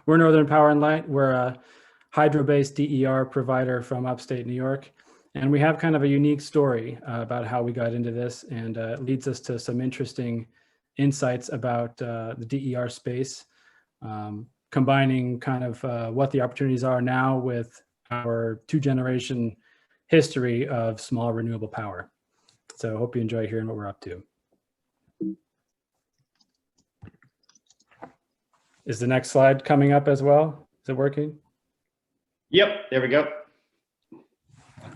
we're Northern Power and Light. We're a hydro-based DER provider from upstate New York. And we have kind of a unique story about how we got into this, and it leads us to some interesting insights about the DER space, combining kind of what the opportunities are now with our 2-generation history of small renewable power. So I hope you enjoy hearing what we're up to. Is the next slide coming up as well? Is it working? Yep, there we go.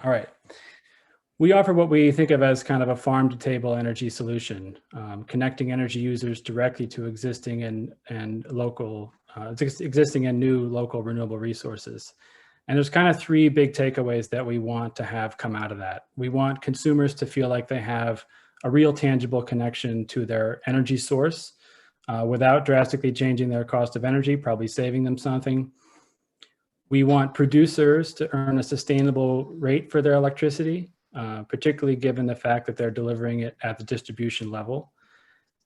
All right. We offer what we think of as kind of a farm-to-table energy solution, connecting energy users directly to existing and local, existing and new local renewable resources. And there's kind of 3 big takeaways that we want to have come out of that. We want consumers to feel like they have a real tangible connection to their energy source without drastically changing their cost of energy, probably saving them something. We want producers to earn a sustainable rate for their electricity, particularly given the fact that they're delivering it at the distribution level.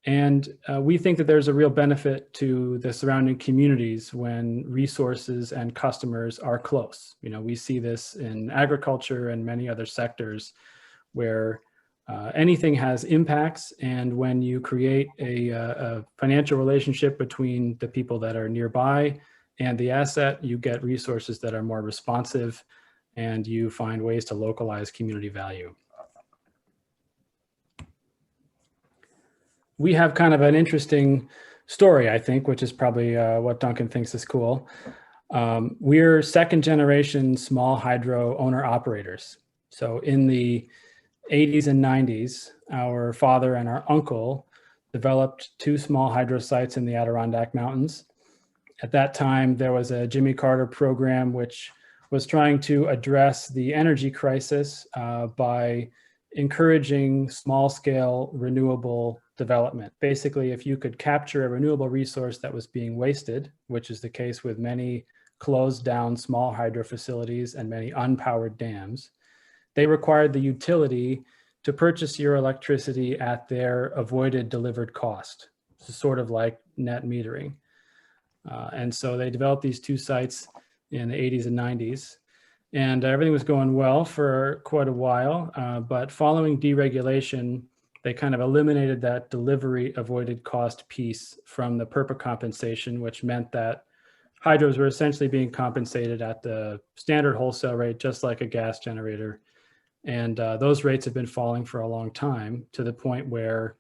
And we think that there's a real benefit to the surrounding communities when resources and customers are close. You know, we see this in agriculture and many other sectors where anything has impacts. And when you create a financial relationship between the people that are nearby and the asset, you get resources that are more responsive, and you find ways to localize community value. We have kind of an interesting story, I think, which is probably what Duncan thinks is cool. We're 2nd-generation small hydro owner operators. So in the 80s and 90s, our father and our uncle developed 2 small hydro sites in the Adirondack Mountains. At that time, there was a Jimmy Carter program which was trying to address the energy crisis by encouraging small-scale renewable development. Basically, if you could capture a renewable resource that was being wasted, which is the case with many closed down small hydro facilities and many unpowered dams, they required the utility to purchase your electricity at their avoided delivered cost. This is sort of like net metering. And so they developed these 2 sites in the 80s and 90s. And everything was going well for quite a while. But following deregulation, they kind of eliminated that delivery avoided cost piece from the PURPA compensation, which meant that hydros were essentially being compensated at the standard wholesale rate, just like a gas generator. And those rates have been falling for a long time, to the point where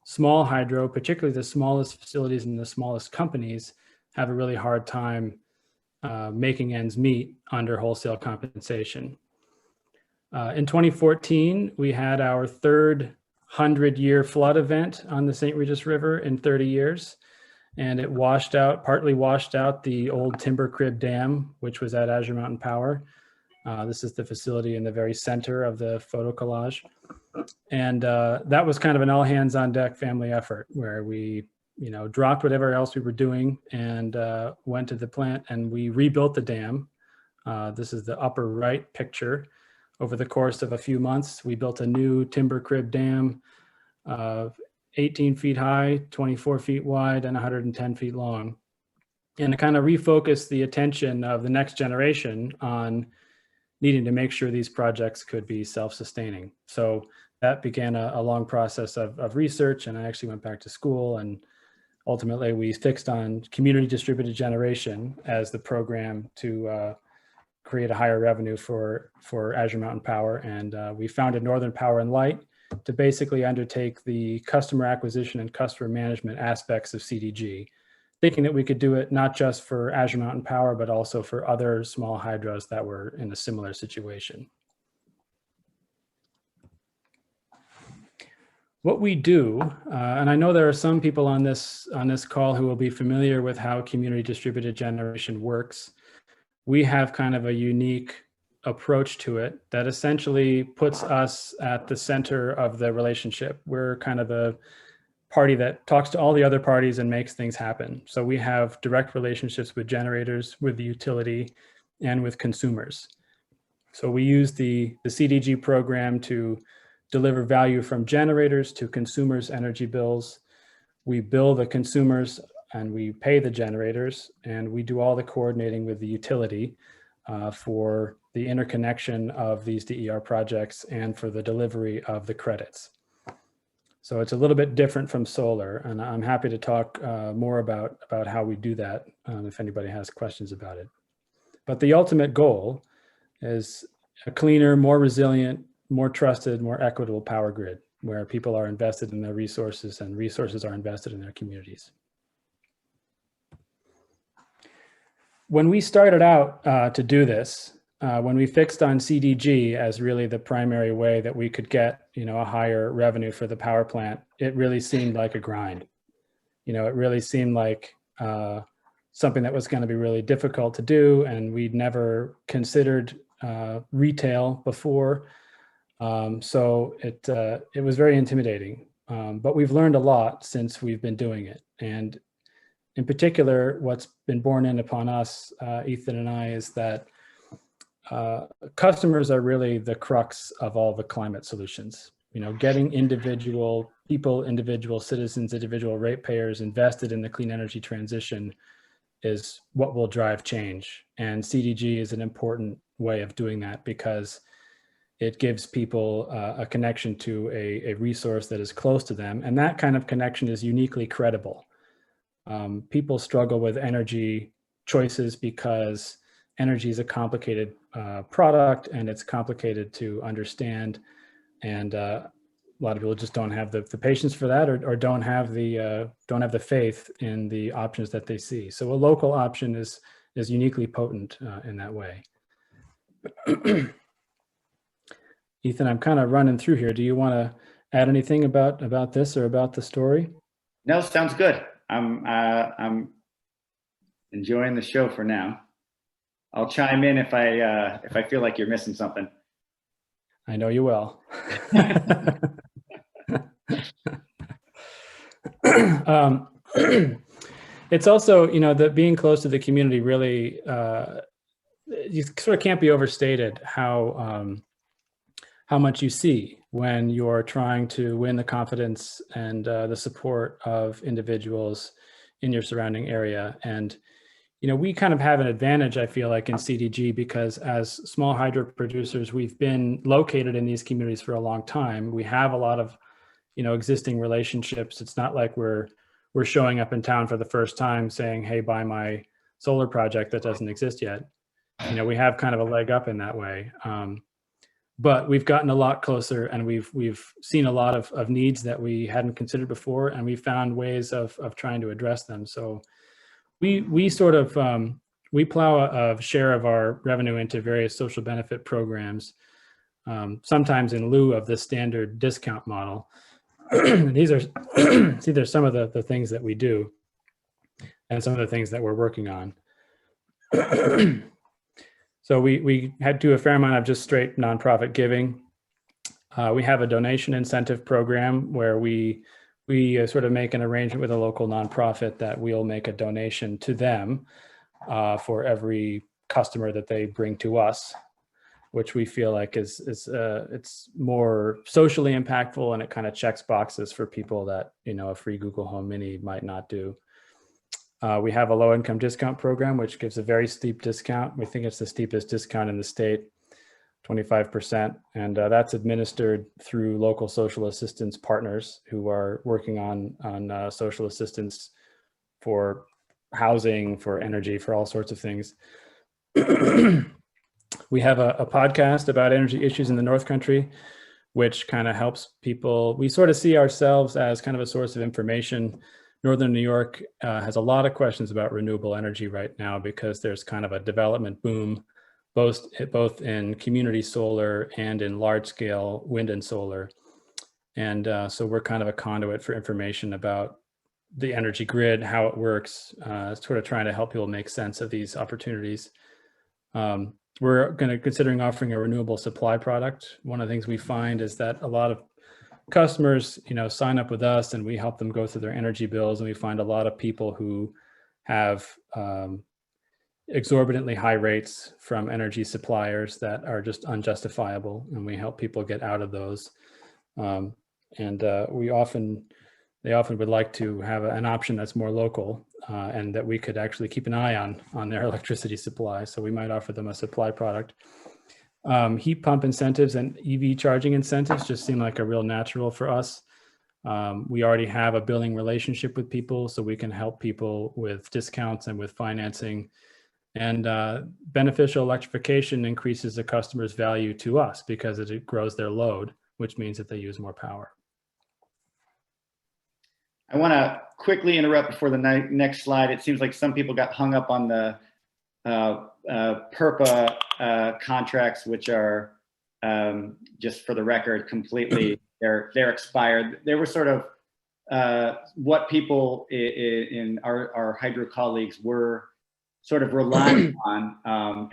small hydro, particularly the smallest facilities and the smallest companies, have a really hard time making ends meet under wholesale compensation. In 2014, we had our 3rd 100-year flood event on the St. Regis River in 30 years. And it partly washed out the old Timber Crib Dam, which was at Azure Mountain Power. This is the facility in the very center of the photo collage. And that was kind of an all hands on deck family effort where we, dropped whatever else we were doing and went to the plant and we rebuilt the dam. This is the upper right picture. Over the course of a few months, we built a new Timber Crib Dam, 18 feet high, 24 feet wide, and 110 feet long. And to kind of refocus the attention of the next generation on needing to make sure these projects could be self-sustaining. So that began a long process of research, and I actually went back to school, and ultimately we fixed on community distributed generation as the program to create a higher revenue for Azure Mountain Power. And we founded Northern Power and Light to basically undertake the customer acquisition and customer management aspects of CDG, thinking that we could do it not just for Azure Mountain Power, but also for other small hydros that were in a similar situation. What we do, and I know there are some people on this call who will be familiar with how community distributed generation works. We have kind of a unique approach to it that essentially puts us at the center of the relationship. We're kind of the party that talks to all the other parties and makes things happen. So we have direct relationships with generators, with the utility, and with consumers. So we use the CDG program to deliver value from generators to consumers' energy bills. We bill the consumers and we pay the generators, and we do all the coordinating with the utility for the interconnection of these DER projects and for the delivery of the credits. So it's a little bit different from solar, and I'm happy to talk more about how we do that if anybody has questions about it. But the ultimate goal is a cleaner, more resilient, more trusted, more equitable power grid where people are invested in their resources and resources are invested in their communities. When we started out to do this, when we fixed on CDG as really the primary way that we could get, a higher revenue for the power plant, it really seemed like a grind. It really seemed like something that was going to be really difficult to do, and we'd never considered retail before. So it was very intimidating, but we've learned a lot since we've been doing it. And in particular, what's been borne in upon us, Ethan and I, is that customers are really the crux of all the climate solutions. Getting individual people, individual citizens, individual ratepayers invested in the clean energy transition is what will drive change. And CDG is an important way of doing that because it gives people a connection to a resource that is close to them. And that kind of connection is uniquely credible. People struggle with energy choices because energy is a complicated product and it's complicated to understand. And a lot of people just don't have the patience for that, or don't have the faith in the options that they see. So a local option is uniquely potent in that way. Ethan, I'm kind of running through here. Do you want to add anything about this or about the story? No, sounds good. I'm enjoying the show for now. I'll chime in if I feel like you're missing something. I know you will. It's also, that being close to the community really, you sort of can't be overstated how much you see when you're trying to win the confidence and the support of individuals in your surrounding area. And we kind of have an advantage, I feel like, in CDG because as small hydro producers, we've been located in these communities for a long time. We have a lot of, existing relationships. It's not like we're showing up in town for the first time saying, hey, buy my solar project that doesn't exist yet. We have kind of a leg up in that way. But we've gotten a lot closer, and we've seen a lot of needs that we hadn't considered before, and we found ways of trying to address them. So we sort of, we plow a share of our revenue into various social benefit programs, sometimes in lieu of the standard discount model. These are some of the things that we do and some of the things that we're working on. So we had to do a fair amount of just straight nonprofit giving. We have a donation incentive program where we sort of make an arrangement with a local nonprofit that we'll make a donation to them for every customer that they bring to us, which we feel like it's more socially impactful, and it kind of checks boxes for people that a free Google Home Mini might not do. We have a low income discount program, which gives a very steep discount. We think it's the steepest discount in the state, 25%. And that's administered through local social assistance partners who are working on social assistance for housing, for energy, for all sorts of things. We have a podcast about energy issues in the North Country, which kind of helps people. We sort of see ourselves as kind of a source of information. Northern New York has a lot of questions about renewable energy right now because there's kind of a development boom, both in community solar and in large scale wind and solar. And so we're kind of a conduit for information about the energy grid, how it works, sort of trying to help people make sense of these opportunities. We're considering offering a renewable supply product. One of the things we find is that a lot of customers, sign up with us and we help them go through their energy bills. And we find a lot of people who have exorbitantly high rates from energy suppliers that are just unjustifiable. And we help people get out of those. They often would like to have an option that's more local. and that we could actually keep an eye on their electricity supply. So we might offer them a supply product. Heat pump incentives and EV charging incentives just seem like a real natural for us. We already have a billing relationship with people, so we can help people with discounts and with financing. And beneficial electrification increases the customer's value to us because it grows their load, which means that they use more power. I want to quickly interrupt before the next slide. It seems like some people got hung up on the PURPA contracts, which are, just for the record, completely, they're expired. They were sort of what people in our hydro colleagues were sort of relying on,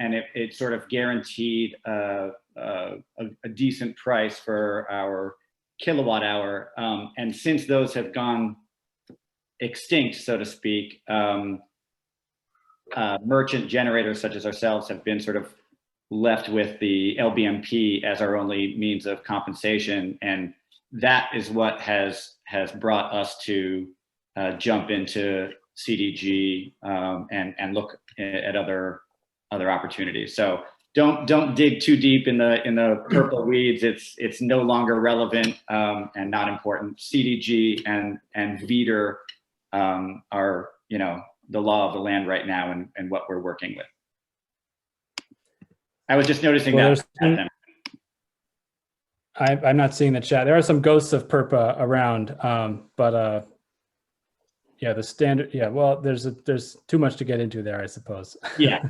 and it sort of guaranteed a decent price for our kilowatt hour. And since those have gone extinct, so to speak, merchant generators such as ourselves have been sort of left with the LBMP as our only means of compensation. And that is what has brought us to jump into CDG and look at other opportunities. So don't dig too deep in the purple weeds. It's no longer relevant and not important. CDG and VDER are, you know, the law of the land right now and what we're working with. I was just noticing that. I'm not seeing the chat. There are some ghosts of PURPA around, but yeah, the standard. Yeah, well, there's too much to get into there, I suppose. Yeah.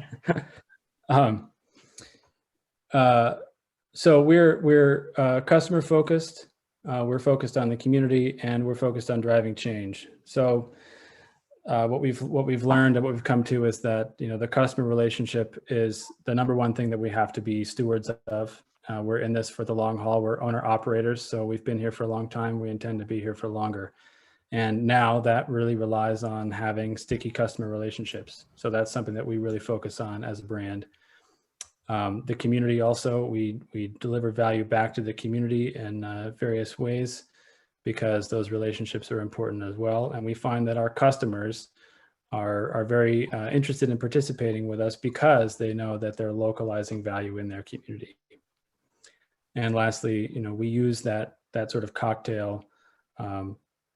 So we're customer focused. We're focused on the community, and we're focused on driving change. So what we've learned and what we've come to is that, you know, the customer relationship is the #1 thing that we have to be stewards of. We're in this for the long haul. We're owner operators, so we've been here for a long time. We intend to be here for longer. And now that really relies on having sticky customer relationships. So that's something that we really focus on as a brand. The community also, we deliver value back to the community in various ways, because those relationships are important as well. And we find that our customers are very interested in participating with us because they know that they're localizing value in their community. And lastly, you know, we use that sort of cocktail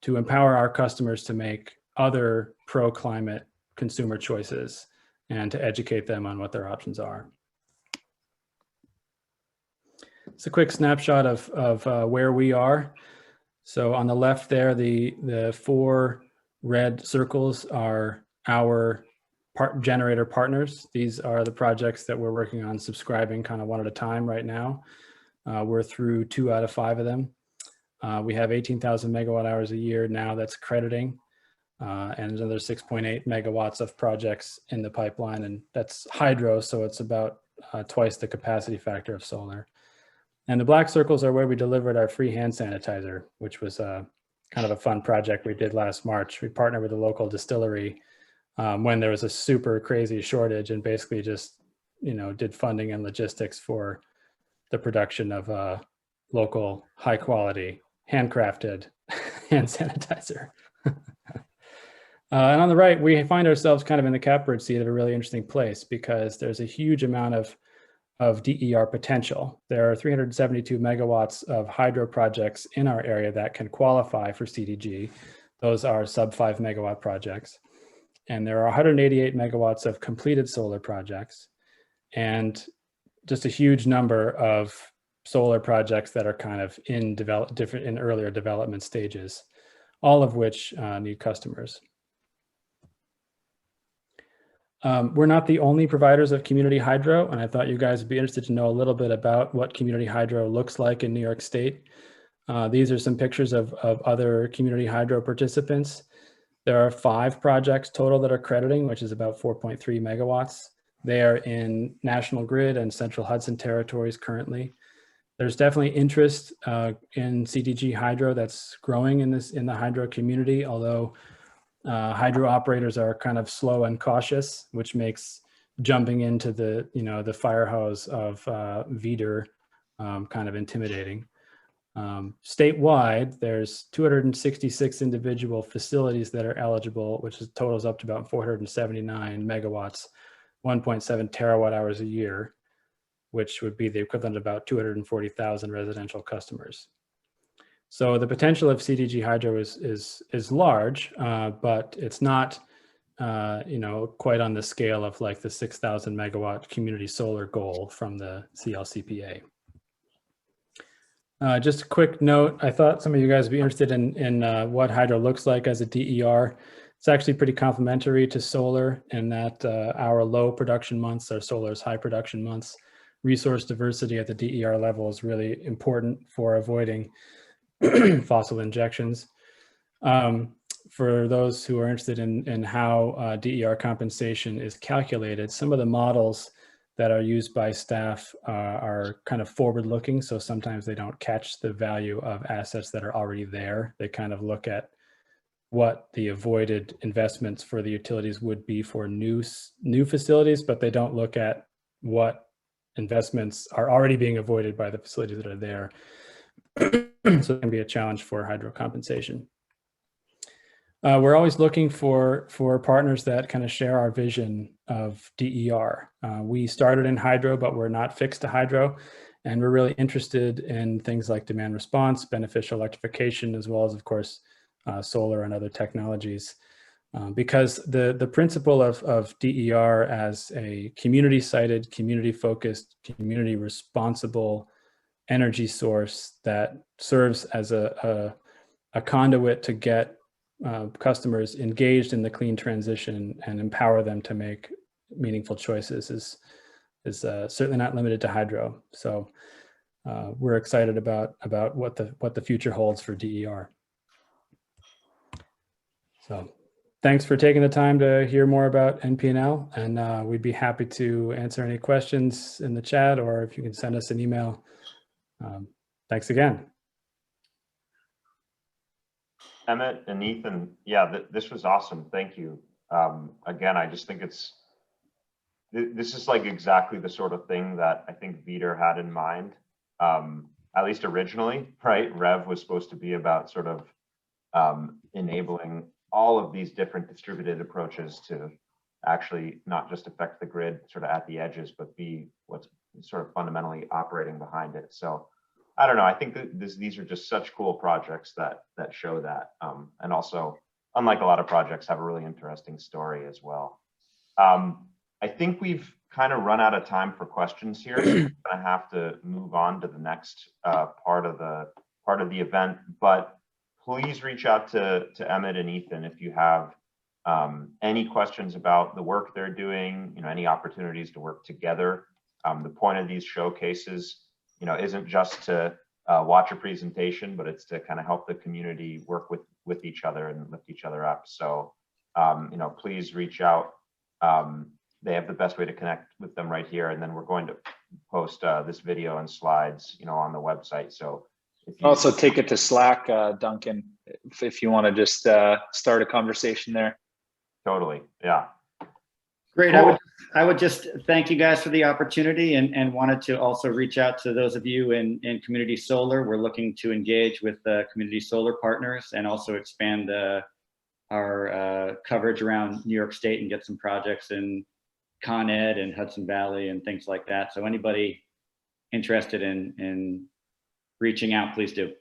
to empower our customers to make other pro-climate consumer choices and to educate them on what their options are. It's a quick snapshot of where we are. So on the left there, the 4 red circles are our generator partners. These are the projects that we're working on subscribing kind of one at a time right now. We're through 2 out of 5 of them. We have 18,000 megawatt hours a year now that's crediting, and another 6.8 megawatts of projects in the pipeline, and that's hydro, so it's about twice the capacity factor of solar. And the black circles are where we delivered our free hand sanitizer, which was kind of a fun project we did last March. We partnered with a local distillery when there was a super crazy shortage, and basically just, you know, did funding and logistics for the production of local, high quality, handcrafted hand sanitizer. And on the right, we find ourselves kind of in the catbird seat of a really interesting place, because there's a huge amount of DER potential. There are 372 megawatts of hydro projects in our area that can qualify for CDG. Those are sub 5 megawatt projects. And there are 188 megawatts of completed solar projects, and just a huge number of solar projects that are kind of in earlier development stages, all of which need customers. We're not the only providers of community hydro, and I thought you guys would be interested to know a little bit about what community hydro looks like in New York State. These are some pictures of other community hydro participants. There are 5 projects total that are crediting, which is about 4.3 megawatts. They are in National Grid and Central Hudson territories currently. There's definitely interest in Cdg Hydro that's growing in the hydro community, although hydro operators are kind of slow and cautious, which makes jumping into the fire hose of VDER kind of intimidating. Statewide, there's 266 individual facilities that are eligible, which totals up to about 479 megawatts, 1.7 terawatt hours a year, which would be the equivalent of about 240,000 residential customers. So the potential of Cdg Hydro is large, but it's not quite on the scale of like the 6,000 megawatt community solar goal from the CLCPA. Just a quick note, I thought some of you guys would be interested in what hydro looks like as a DER. It's actually pretty complementary to solar in that our low production months are solar's high production months. Resource diversity at the DER level is really important for avoiding fossil injections. For those who are interested in how DER compensation is calculated, some of the models that are used by staff are kind of forward-looking, so sometimes they don't catch the value of assets that are already there. They kind of look at what the avoided investments for the utilities would be for new facilities, but they don't look at what investments are already being avoided by the facilities that are there. So it can be a challenge for hydro compensation. We're always looking for partners that kind of share our vision of DER. We started in hydro, but we're not fixed to hydro. And we're really interested in things like demand response, beneficial electrification, as well as, of course, solar and other technologies. Because the principle of DER as a community-sited, community-focused, community-responsible energy source that serves as a conduit to get customers engaged in the clean transition and empower them to make meaningful choices is certainly not limited to hydro. So we're excited about what the future holds for DER. So thanks for taking the time to hear more about NPNL, and we'd be happy to answer any questions in the chat, or if you can send us an email. Thanks again. Emmett and Ethan, yeah, this was awesome. Thank you. Again, I just think this is like exactly the sort of thing that I think Vitor had in mind, at least originally, right? REV was supposed to be about sort of enabling all of these different distributed approaches to actually not just affect the grid sort of at the edges, but be what's sort of fundamentally operating behind it. So I don't know, I think that these are just such cool projects that show that, and also, unlike a lot of projects, have a really interesting story as well. I think we've kind of run out of time for questions here, so we're gonna have to move on to the next part of the event. But please reach out to Emmett and Ethan if you have any questions about the work they're doing, any opportunities to work together. The point of these showcases, isn't just to watch a presentation, but it's to kind of help the community work with each other and lift each other up. So, please reach out. They have the best way to connect with them right here. And then we're going to post this video and slides, on the website. So if you also take it to Slack, Duncan, if you want to just start a conversation there. Totally. Yeah. Great. Cool. I would just thank you guys for the opportunity and wanted to also reach out to those of you in community solar. We're looking to engage with community solar partners and also expand our coverage around New York State and get some projects in Con Ed and Hudson Valley and things like that. So anybody interested in reaching out, please do.